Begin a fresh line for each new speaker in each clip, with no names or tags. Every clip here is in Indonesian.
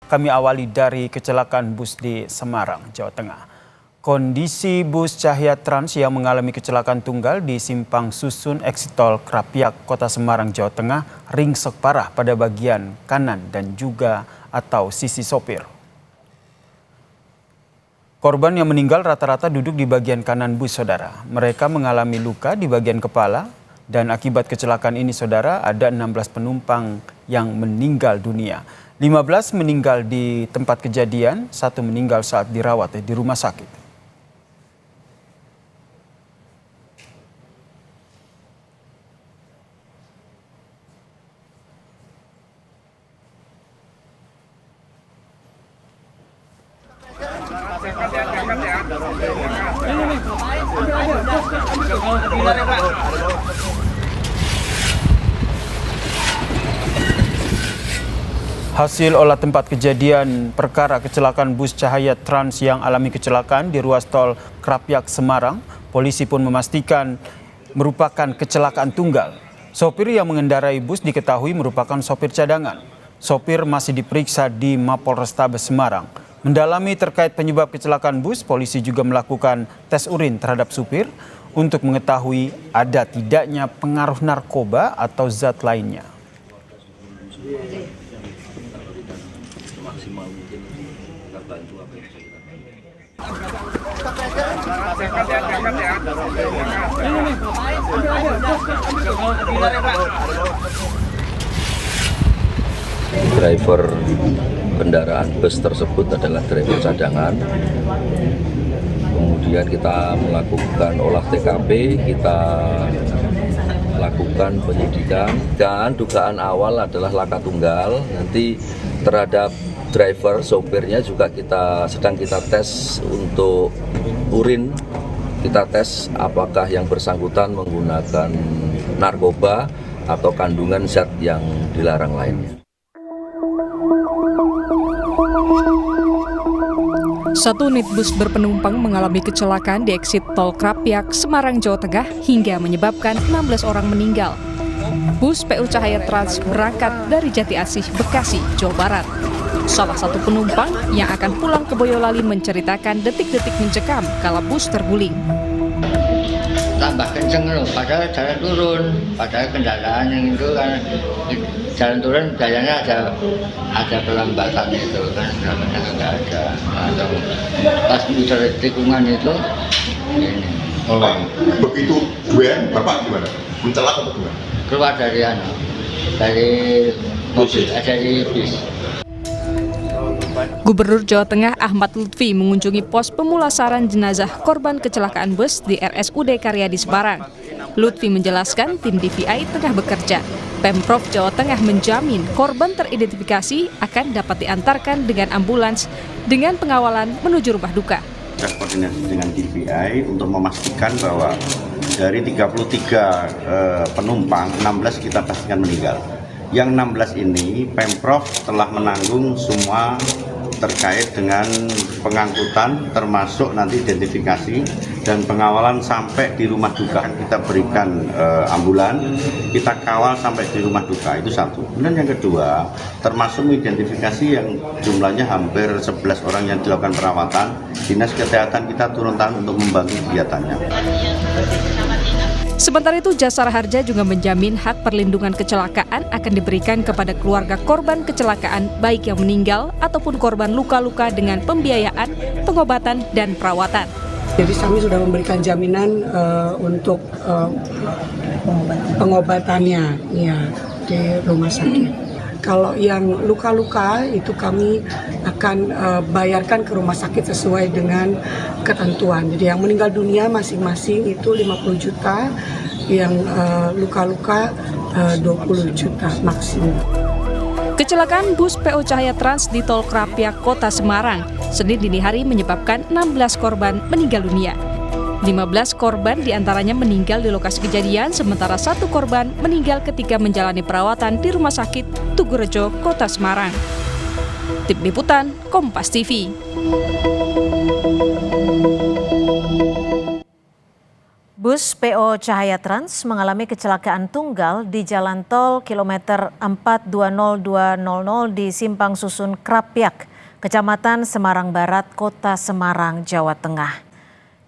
Kami awali dari kecelakaan bus di Semarang, Jawa Tengah. Kondisi bus Cahaya Trans yang mengalami kecelakaan tunggal di Simpang Susun Exit Tol Krapyak, Kota Semarang, Jawa Tengah, ringsek parah pada bagian kanan dan juga atau sisi sopir. Korban yang meninggal rata-rata duduk di bagian kanan bus, saudara. Mereka mengalami luka di bagian kepala dan akibat kecelakaan ini, saudara, ada 16 penumpang yang meninggal dunia. 15 meninggal di tempat kejadian, 1 meninggal saat dirawat di rumah sakit. Hasil olah tempat kejadian perkara kecelakaan bus Cahaya Trans yang alami kecelakaan di ruas tol Krapyak, Semarang, polisi pun memastikan merupakan kecelakaan tunggal. Sopir yang mengendarai bus diketahui merupakan sopir cadangan. Sopir masih diperiksa di Mapolrestabes Semarang. Mendalami terkait penyebab kecelakaan bus, polisi juga melakukan tes urin terhadap supir untuk mengetahui ada tidaknya pengaruh narkoba atau zat lainnya.
Maksimal mungkin kita bantu apa yang bisa kita bantu. Driver kendaraan bus tersebut adalah driver cadangan. Kemudian kita melakukan olah TKP, kita lakukan penyidikan dan dugaan awal adalah laka tunggal. Nanti terhadap driver, sopirnya juga sedang kita tes untuk urin. Kita tes apakah yang bersangkutan menggunakan narkoba atau kandungan zat yang dilarang lainnya.
Satu unit bus berpenumpang mengalami kecelakaan di eksit tol Krapyak, Semarang, Jawa Tengah hingga menyebabkan 16 orang meninggal. Bus PU Cahaya Trans berangkat dari Jati Asih, Bekasi, Jawa Barat. Salah satu penumpang yang akan pulang ke Boyolali menceritakan detik-detik mencekam kala bus terguling.
Tambah kenceng loh, padahal jalan turun, padahal kendaraan yang itu kan jalan turun jalannya ada pelambatan itu kan, namanya nggak ada. Atau pas muter tikungan itu ini.
Oh, begitu dua bapak gimana? Mencelak atau gimana?
Keluar dari mobil, dari bis.
Gubernur Jawa Tengah Ahmad Lutfi mengunjungi pos pemulasaran jenazah korban kecelakaan bus di RSUD Karyadi Semarang. Lutfi menjelaskan tim DVI tengah bekerja. Pemprov Jawa Tengah menjamin korban teridentifikasi akan dapat diantarkan dengan ambulans dengan pengawalan menuju rumah duka.
Kita koordinasi dengan DVI untuk memastikan bahwa dari 33 penumpang, 16 kita pastikan meninggal. Yang 16 ini Pemprov telah menanggung semua terkait dengan pengangkutan, termasuk nanti identifikasi dan pengawalan sampai di rumah duka. Kita berikan ambulan, kita kawal sampai di rumah duka, itu satu. Kemudian yang kedua, termasuk identifikasi yang jumlahnya hampir 11 orang yang dilakukan perawatan. Dinas Kesehatan kita turun tangan untuk membantu kegiatannya.
Sementara itu, Jasara Harja juga menjamin hak perlindungan kecelakaan akan diberikan kepada keluarga korban kecelakaan baik yang meninggal ataupun korban luka-luka dengan pembiayaan, pengobatan, dan perawatan.
Jadi kami sudah memberikan jaminan untuk pengobatannya ya, di rumah sakit. Kalau yang luka-luka itu kami akan bayarkan ke rumah sakit sesuai dengan ketentuan. Jadi yang meninggal dunia masing-masing itu 50 juta, yang luka-luka 20 juta maksimum.
Kecelakaan bus PO Cahaya Trans di Tol Krapyak, Kota Semarang, Senin dini hari menyebabkan 16 korban meninggal dunia. 15 korban diantaranya meninggal di lokasi kejadian, sementara 1 korban meninggal ketika menjalani perawatan di Rumah Sakit Tugurejo, Kota Semarang. Tim Liputan, Kompas TV.
Bus PO Cahaya Trans mengalami kecelakaan tunggal di Jalan Tol kilometer 420200 di Simpang Susun Krapyak, Kecamatan Semarang Barat, Kota Semarang, Jawa Tengah.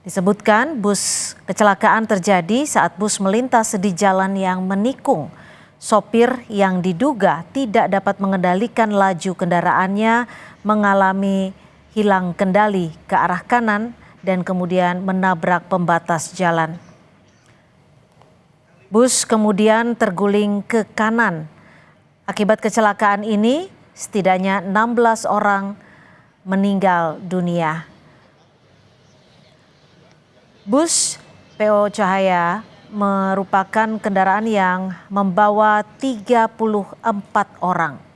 Disebutkan bus kecelakaan terjadi saat bus melintas di jalan yang menikung. Sopir yang diduga tidak dapat mengendalikan laju kendaraannya mengalami hilang kendali ke arah kanan dan kemudian menabrak pembatas jalan. Bus kemudian terguling ke kanan. Akibat kecelakaan ini, setidaknya 16 orang meninggal dunia. Bus PO Cahaya merupakan kendaraan yang membawa 34 orang.